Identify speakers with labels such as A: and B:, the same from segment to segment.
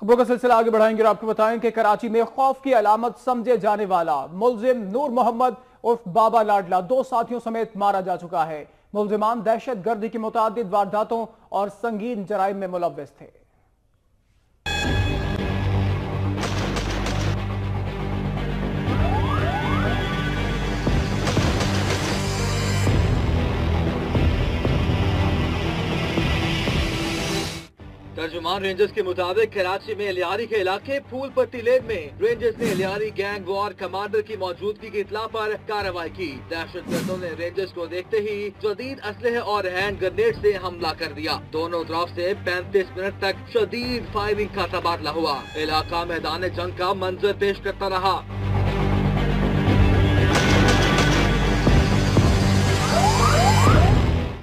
A: खबरों का सिलसिला आगे बढ़ाएंगे और आपको बताएं कि कराची में खौफ की अलामत समझे जाने वाला मुलजिम नूर मोहम्मद उर्फ बाबा लाडला 2 साथियों समेत मारा जा चुका है। मुलजिमान दहशत गर्दी की मुतादिद वारदातों और संगीन जराइम में मुलव्वस थे।
B: तर्जुमान रेंजर्स के मुताबिक कराची में लियारी के इलाके फूल पट्टी लेन में रेंजर्स ने लियारी गैंग वॉर कमांडर की मौजूदगी की इतला पर कार्रवाई की। दहशतगर्दों ने रेंजर्स को देखते ही जदीद असलहे और हैंड ग्रेनेड से हमला कर दिया। दोनों तरफ से 35 मिनट तक शदीद फायरिंग का तबादला हुआ। इलाका मैदान जंग का मंजर पेश करता रहा।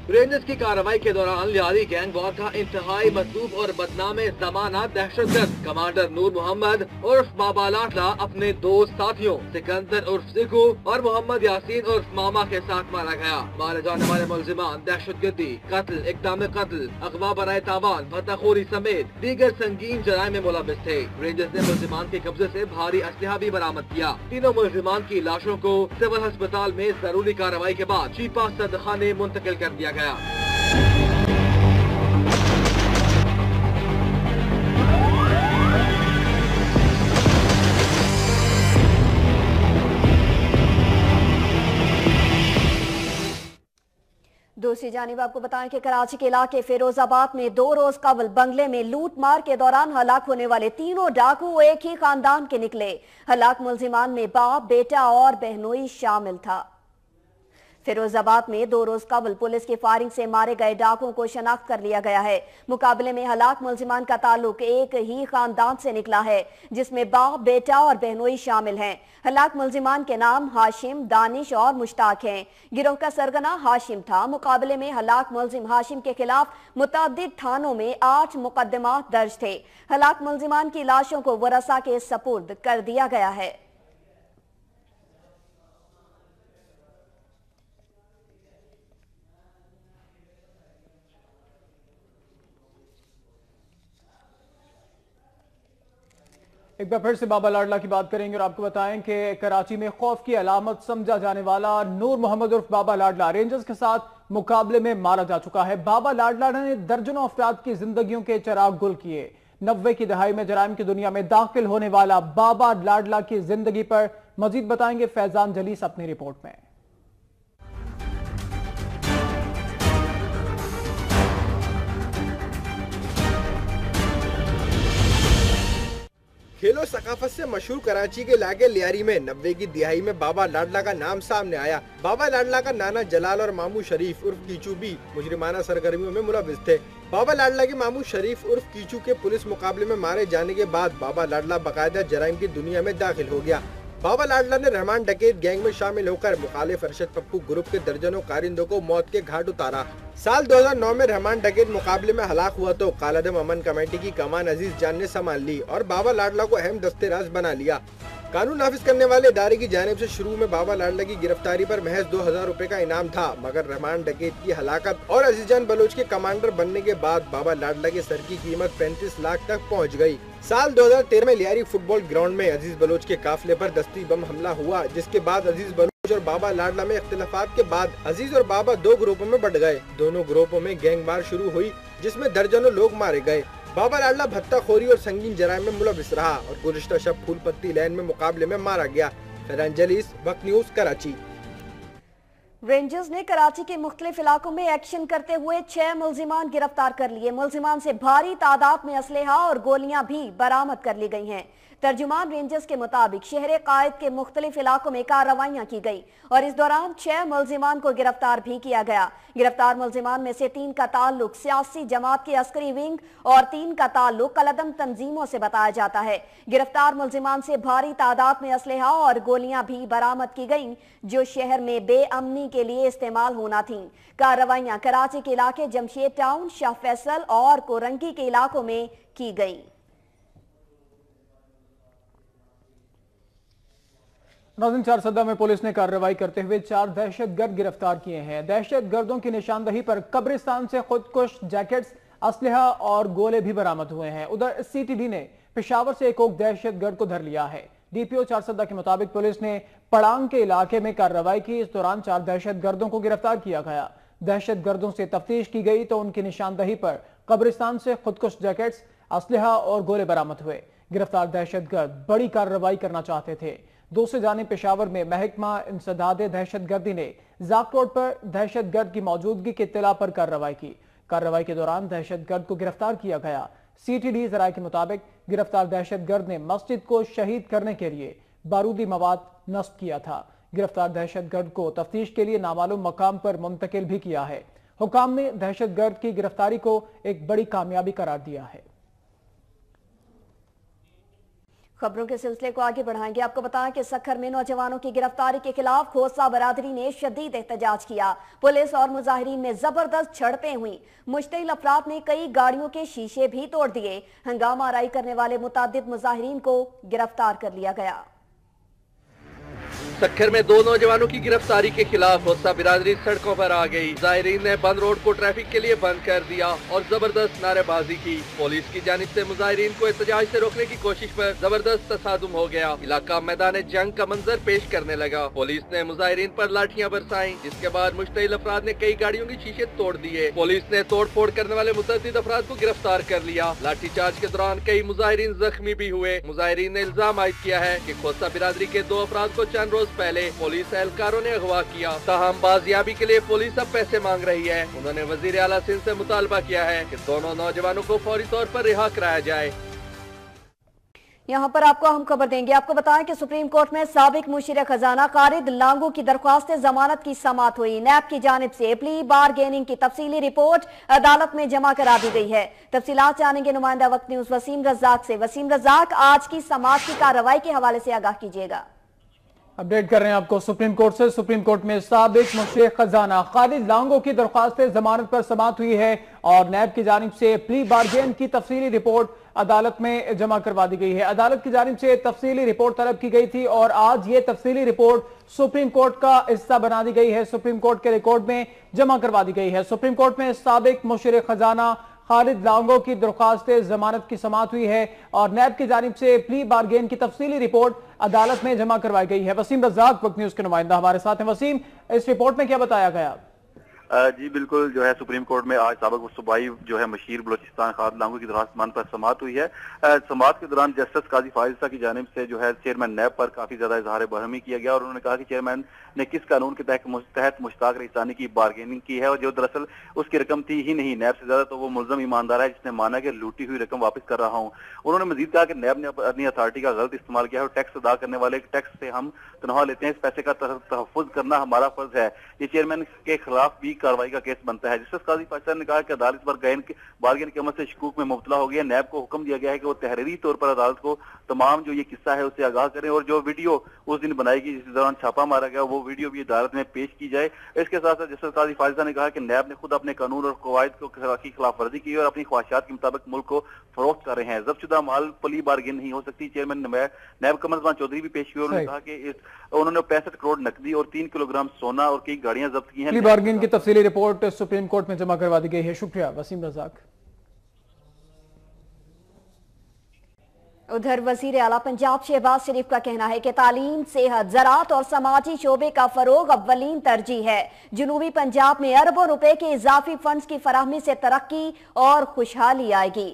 B: रेंजर्स की कार्रवाई के दौरान लियारी गैंग वॉर का इंतहाई मतलूब और बदनाम जमाना दहशतगर्द कमांडर नूर मोहम्मद उर्फ बाबा लाडला अपने 2 साथियों सिकंदर उर्फ सिकू और मोहम्मद यासीन उर्फ मामा के साथ मारा गया। मारे जाने वाले मुलजिमान दहशतगर्दी, कत्ल, इक़दाम कत्ल, अगवा बराए तावान, भत्ताखोरी समेत दीगर संगीन जराइम में मुलव्वस थे। रेंजर्स ने मुलजिमान के कब्जे से भारी असलहा भी बरामद किया। तीनों मुलजिमान की लाशों को सिविल अस्पताल में जरूरी कार्रवाई के बाद चीपा सदखाने मुंतकिल कर दिया गया।
C: दूसरी जानिब आपको बताएं कि कराची के इलाके फिरोजाबाद में 2 रोज कबल बंगले में लूट मार के दौरान हलाक होने वाले तीनों डाकू एक ही खानदान के निकले। हलाक मुलजिमान में बाप, बेटा और बहनोई शामिल था। फिरोजाबाद में 2 रोज कबल पुलिस की फायरिंग से मारे गए डाकुओं को शनाख्त कर लिया गया है। मुकाबले में हलाक मुलजिमान का ताल्लुक एक ही खानदान से निकला है, जिसमें बाप, बेटा और बहनोई शामिल हैं। हलाक मुलजिमान के नाम हाशिम, दानिश और मुश्ताक हैं। गिरोह का सरगना हाशिम था। मुकाबले में हलाक मुलजिम हाशिम के खिलाफ मुतअद्दिद थानों में 8 मुकदमात दर्ज थे। हलाक मुलजिमान की लाशों को वरसा के सपुर्द कर दिया गया है।
A: एक बार फिर से बाबा लाडला की बात करेंगे और आपको बताएं कि कराची में खौफ की अलामत समझा जाने वाला नूर मोहम्मद उर्फ बाबा लाडला रेंजर्स के साथ मुकाबले में मारा जा चुका है। बाबा लाडला ने दर्जनों अफराद की जिंदगियों के चिराग गुल किए। 90 की दहाई में जराइम की दुनिया में दाखिल होने वाला बाबा लाडला की जिंदगी पर मजीद बताएंगे फैजान जलीस अपनी रिपोर्ट में।
D: खेलो सकाफत से मशहूर कराची के इलाके लियारी में 90 की दिहाई में बाबा लाडला का नाम सामने आया। बाबा लाडला का नाना जलाल और मामू शरीफ उर्फ कीचू भी मुजरिमाना सरगर्मियों में मुलव्विस थे। बाबा लाडला के मामू शरीफ उर्फ कीचू के पुलिस मुकाबले में मारे जाने के बाद बाबा लाडला बाकायदा जराइम की दुनिया में दाखिल हो गया। बाबा लाडला ने रहमान डकैत गैंग में शामिल होकर मुखालिफ अरशद पप्पू ग्रुप के दर्जनों कारिंदों को मौत के घाट उतारा। साल 2009 में रहमान डकैत मुकाबले में हलाक हुआ तो कालादम अमन कमेटी की कमान अजीज जान ने संभाल ली और बाबा लाडला को अहम दस्तेराज बना लिया। कानून नाफिज करने वाले इदारे की जानिब से शुरू में बाबा लाडला की गिरफ्तारी पर महज 2000 रुपए का इनाम था, मगर रहमान डकैत की हलाकत और अजीजान बलोच के कमांडर बनने के बाद बाबा लाडला के सर की कीमत 35 लाख तक पहुंच गई। साल 2013 में लियारी फुटबॉल ग्राउंड में अजीज बलोच के काफिले पर दस्ती बम हमला हुआ, जिसके बाद अजीज बलोच और बाबा लाडला में इख्तिलाफात के बाद अजीज और बाबा 2 ग्रुपों में बढ़ गए। दोनों ग्रुपों में गैंगवार शुरू हुई, जिसमें दर्जनों लोग मारे गए। बाबा लाडला भत्ताखोरी और संगीन जराइम में मुलव्विस रहा और गुज़िश्ता शब फूल पत्ती लैन में मुकाबले में मारा गया। फैजान जलीस, वक्त न्यूज, कराची।
C: रेंजर्स ने कराची के मुख्तलिफ इलाकों में एक्शन करते हुए 6 मुलजिमान गिरफ्तार कर लिए। मुलजिमान से भारी तादाद में असलहा और गोलियां भी बरामद कर ली गई हैं। तर्जुमान रेंजर्स के मुताबिक शहर कायद के मुख्तलिफ इलाकों में कार्रवाइयां की गई और इस दौरान 6 मुलजिमान को गिरफ्तार भी किया गया। गिरफ्तार मुलजिमान में से 3 का ताल्लुक सियासी जमात के अस्करी विंग और 3 का ताल्लुक कलदम तंजीमों से बताया जाता है। गिरफ्तार मुलजिमान से भारी तादाद में असलहा और गोलियां भी बरामद की गईं, जो शहर में बेअमनी के लिए इस्तेमाल होना थीं। कार्रवाइयां कराची के इलाके जमशेद टाउन, शाह फैसल और कोरंगी के इलाकों में की गई।
A: नाज़रीन, चारसदा में पुलिस ने कार्रवाई करते हुए 4 दहशतगर्द गिरफ्तार किए हैं। दहशतगर्दों की निशानदही पर कब्रिस्तान से खुदकुश जैकेट्स, असलहा और गोले भी बरामद हुए हैं। उधर सीटीडी ने पेशावर से एक और दहशतगर्द को धर लिया है। डीपीओ चारसदा के मुताबिक पुलिस ने पड़ांग के इलाके में कार्रवाई की। इस दौरान 4 दहशतगर्दों को गिरफ्तार किया गया। दहशतगर्दों से तफ्तीश की गई तो उनकी निशानदही पर कब्रिस्तान से खुदकुश जैकेट्स, असलहा और गोले बरामद हुए। गिरफ्तार दहशतगर्द बड़ी कार्रवाई करना चाहते थे। दूसरी जानिब पेशावर में महकमा इंसदादे दहशतगर्दी ने जाक रोड पर दहशतगर्द की मौजूदगी की इत्तला पर कार्रवाई की। कार्रवाई के दौरान दहशतगर्द को गिरफ्तार किया गया। सीटीडी जराये के मुताबिक गिरफ्तार दहशतगर्द ने मस्जिद को शहीद करने के लिए बारूदी मवाद नस्ब किया था। गिरफ्तार दहशतगर्द को तफ्तीश के लिए नामालूम मकाम पर मुंतकिल भी किया है। हुकाम ने दहशतगर्द की गिरफ्तारी को एक बड़ी कामयाबी करार दिया है।
C: खबरों के सिलसिले को आगे बढ़ाएंगे। आपको बताएं कि सक्खर में नौजवानों की गिरफ्तारी के खिलाफ खोसा बरादरी ने शदीद एहतजाज किया। पुलिस और मुजाहिरीन में जबरदस्त झड़पें हुई। मुश्तिल अफराद ने कई गाड़ियों के शीशे भी तोड़ दिए। हंगामा आराई करने वाले मुतादिद मुजाहिरीन को गिरफ्तार कर लिया गया।
B: सक्खर में 2 नौजवानों की गिरफ्तारी के खिलाफ खोसा बिरादरी सड़कों पर आ गई। जायरीन ने बंद रोड को ट्रैफिक के लिए बंद कर दिया और जबरदस्त नारेबाजी की। पुलिस की जानिब से मुजाहिरीन को एहतजाज से रोकने की कोशिश पर जबरदस्त तसादुम हो गया। इलाका मैदान जंग का मंजर पेश करने लगा। पुलिस ने मुजाहिरीन पर लाठियां बरसाई, जिसके बाद मुश्तिल अफराद ने कई गाड़ियों की शीशे तोड़ दिए। पुलिस ने तोड़ फोड़ करने वाले मुतअद्दिद अफराद को गिरफ्तार कर लिया। लाठीचार्ज के दौरान कई मुजाहिरीन जख्मी भी हुए। मुजाहिरीन ने इल्जाम आयद किया है कि खोसा बिरादरी के 2 अफराद को चंद रोज पहले पुलिस एहलकारों ने अगवा किया। ताहम बाजियाबी के लिए पुलिस अब पैसे मांग रही है। उन्होंने वजीर आला सिंध से मुतालबा किया है कि दोनों नौजवानों को फौरी तौर पर रिहा कराया जाए।
C: यहाँ पर आपको हम खबर देंगे। आपको बताएं कि सुप्रीम कोर्ट में साबिक मुशीर खजाना खालिद लांगू की दरख्वास्त जमानत की समाअत हुई। नैब की जानिब से प्ली बारगेनिंग की तफसीली रिपोर्ट अदालत में जमा करा दी गई है। तफसीलात जानेंगे नुमाइंदा वक्त न्यूज वसीम रजाक से। वसीम रजाक, आज की समाअत की कार्रवाई के हवाले से आगाह कीजिएगा।
A: अपडेट कर रहे हैं आपको सुप्रीम कोर्ट से। सुप्रीम कोर्ट में साबिक मुशीर खजाना खालिद लांगो की दरख्वास्त जमानत पर समाअत हुई है और नैब की जानिब से प्ली बारगेन की तफसीली रिपोर्ट अदालत में जमा करवा दी गई है। अदालत की जानिब से तफसीली रिपोर्ट तलब की गई थी और आज ये तफसीली रिपोर्ट सुप्रीम कोर्ट का हिस्सा बना दी गई है। सुप्रीम कोर्ट के रिकॉर्ड में जमा करवा दी गई है। सुप्रीम कोर्ट में साबिक मुशीर खजाना खालिद लांगो की दरख्वास्त जमानत की समाअत हुई है और नैब की जानिब से प्ली बारगेन की तफसीली रिपोर्ट अदालत में जमा करवाई गई है। वसीम रजाक वक्त न्यूज के नुमाइंदा हमारे साथ हैं। वसीम, इस रिपोर्ट में क्या बताया गया?
E: जी बिल्कुल, जो है सुप्रीम कोर्ट में आज साबिक सूबाई जो है मशीर बलोचिस्तान खालिद लांगो की दरख्वास्त जमानत पर समाअत हुई है। समाअत के दौरान जस्टिस काजी फाजिल की जानिब से जो है चेयरमैन नैब पर काफी ज्यादा इजहार बरहमी किया गया और उन्होंने कहा कि चेयरमैन ने किस कानून के तहत मुश्ताक रईसानी की बारगेनिंग की है और जो दरअसल उसकी रकम थी ही नहीं। नैब से ज्यादा तो वो मुल्जम ईमानदार है जिसने माना कि लूटी हुई रकम वापस कर रहा हूँ। उन्होंने मजीद कहा कि नैब ने अपनी अथॉरिटी का गलत इस्तेमाल किया है और टैक्स अदा करने वाले टैक्स से हम तनख्वाह लेते हैं, इस पैसे का तहफ़्फ़ुज़ करना हमारा फर्ज है। ये चेयरमैन के खिलाफ भी कार्रवाई का केस बनता है। जस्टिस काजी फाजिल ने कहा कि अदालत पर बारगेन के अमल से शकूक में मुब्तला हो गया। नैब को हुक्म दिया गया है कि वो तहरीरी तौर पर अदालत को तमाम जो ये किस्सा है उससे आगाह करें और जो वीडियो उस दिन बनाई गई जिस दौरान छापा मारा गया वो वीडियो भी अदालत में पेश की जाए। इसके साथ साथ जस्टिस काजी फाजिल ने कहा कि नैब ने खुद अपने कानून और कवायद की खिलाफ वर्जी की और अपनी ख्वाहिशात के मुताबिक मुल्क को फरोख्त कर रहे हैं। जब्तशुदा माल प्ली बारगेन नहीं हो सकती। चेयरमैन नैब कमर उस्मान चौधरी भी पेश हुए। उन्होंने कहा कि उन्होंने 65 करोड़ नकदी और 3 किलोग्राम सोना और कई गाड़ियां जब्त की हैं।
A: प्ली बारगेन की तफसीली रिपोर्ट सुप्रीम कोर्ट में जमा करवा दी गई है। शुक्रिया वसीम रजाक।
C: उधर वजीर आला पंजाब शहबाज शरीफ का कहना है कि तालीम, सेहत, ज़राअत और समाजी शोबे का फरोग अव्वलीन तरजीह है। जनूबी पंजाब में अरबों रुपए के इजाफी फंड्स की फराहमी से तरक्की और खुशहाली आएगी।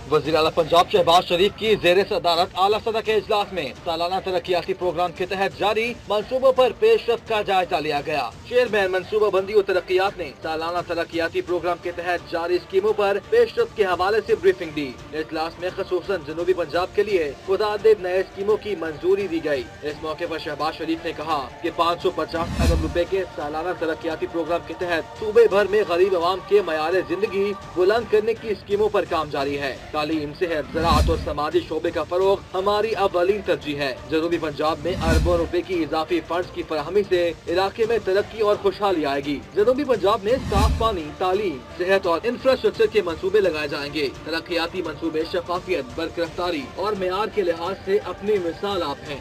B: वज़ीर आला पंजाब शहबाज शरीफ की ज़ेर सदारत आला सदर के इजलास में सालाना तरक्याती प्रोग्राम के तहत जारी मंसूबों पर पेशरफ्त का जायजा लिया गया। चेयरमैन मनसूबा बंदी और तरक्यात ने सालाना तरक्याती प्रोग्राम के तहत जारी स्कीमों पर पेशरफ्त के हवाले से ब्रीफिंग दी। इजलास में खसूसन जनूबी पंजाब के लिए मुतअद्दिद नए स्कीमों की मंजूरी दी गई। इस मौके पर शहबाज शरीफ ने कहा कि 550 अरब रुपए के सालाना तरक्याती प्रोग्राम के तहत सूबे भर में गरीब अवाम के मयार जिंदगी बुलंद करने की स्कीमों पर काम जारी है। तालीम, सेहत, ज़राअत और समाजी शोबे का फरोग हमारी अव्वलीन तरजीह है। जनूबी पंजाब में अरबों रुपए की इजाफी फंड्स की फराहमी से इलाके में तरक्की और खुशहाली आएगी। जनूबी पंजाब में साफ पानी, तालीम, सेहत और इंफ्रास्ट्रक्चर के मंसूबे लगाए जाएंगे। तरक्याती मंसूबे शफाफियत, बरकरारी और मेयार के लिहाज से अपनी मिसाल आप हैं।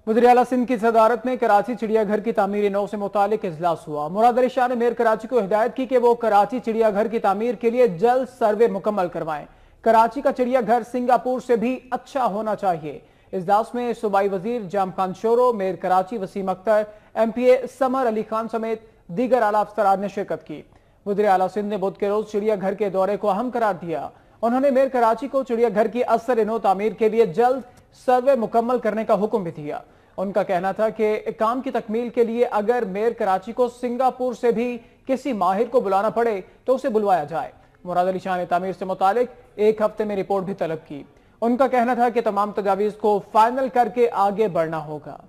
A: वज़ीर आला सिंध की सदारत में कराची चिड़ियाघर की तामीर नौ से मुतालिक इजलास हुआ। मुराद अली शाह ने मेयर कराची को हिदायत की कि वो कराची चिड़ियाघर की तामीर के लिए जल्द सर्वे मुकम्मल करवाएं। कराची का चिड़ियाघर सिंगापुर से भी अच्छा होना चाहिए। इजलास में सूबाई वजीर जाम खान शोरो, मेयर कराची वसीम अख्तर, MPA समर अली खान समेत दीगर आला अफसरान ने शिरकत की। वज़ीर आला सिंध ने बुध के रोज चिड़ियाघर के दौरे को अहम करार दिया। उन्होंने मेयर कराची को चिड़ियाघर की असर नो तामीर के लिए जल्द सर्वे मुकम्मल करने का हुक्म भी दिया। उनका कहना था कि काम की तकमील के लिए अगर मेयर कराची को सिंगापुर से भी किसी माहिर को बुलाना पड़े तो उसे बुलवाया जाए। मुराद अली शाह ने तामीर से मुतालिक 1 हफ्ते में रिपोर्ट भी तलब की। उनका कहना था कि तमाम तजावीज को फाइनल करके आगे बढ़ना होगा।